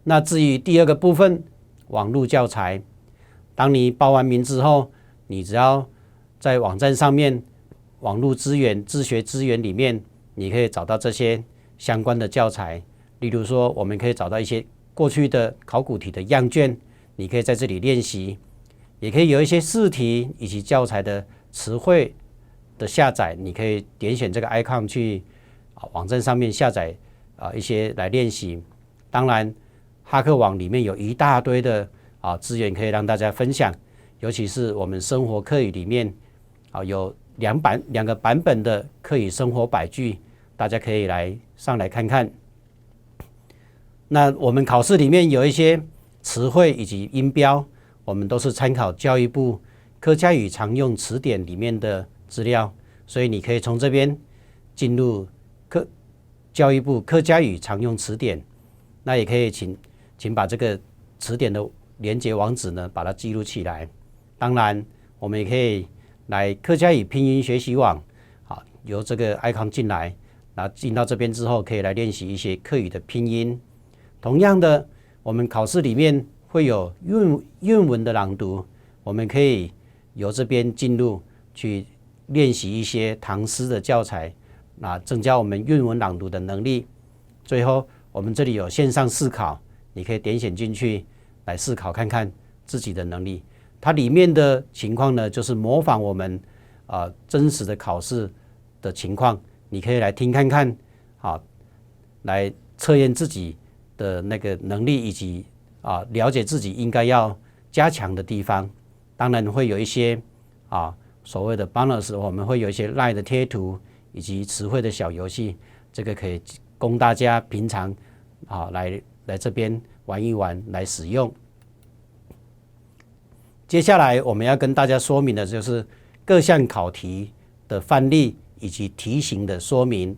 那至于第二个部分，网络教材，当你报完名之后，你只要在网站上面网络资源、自学资源里面，你可以找到这些相关的教材。例如说，我们可以找到一些过去的考古题的样卷，你可以在这里练习，也可以有一些试题以及教材的词汇的下载，你可以点选这个 icon 去网站上面下载一些来练习。当然，哈克网里面有一大堆的资源可以让大家分享，尤其是我们生活课语里面有两个版本的课语生活百句，大家可以上来看看。那我们考试里面有一些词汇以及音标，我们都是参考教育部客家语常用词典里面的资料，所以你可以从这边进入教育部客家语常用词典，那也可以请把这个词典的连结网址呢，把它记录起来。当然，我们也可以来客家语拼音学习网，由这个 icon 进来，然后进到这边之后，可以来练习一些客语的拼音。同样的，我们考试里面会有韵文的朗读，我们可以由这边进入去练习一些唐诗的教材，增加我们韵文朗读的能力。最后，我们这里有线上试考，你可以点选进去来试考看看自己的能力。它里面的情况呢，就是模仿我们真实的考试的情况，你可以来听看看，来测验自己的那个能力，以及了解自己应该要加强的地方。当然会有一些所谓的 bonus， 我们会有一些 LINE 的贴图以及词汇的小游戏，这个可以供大家平常来这边玩一玩来使用。接下来我们要跟大家说明的就是各项考题的范例以及题型的说明。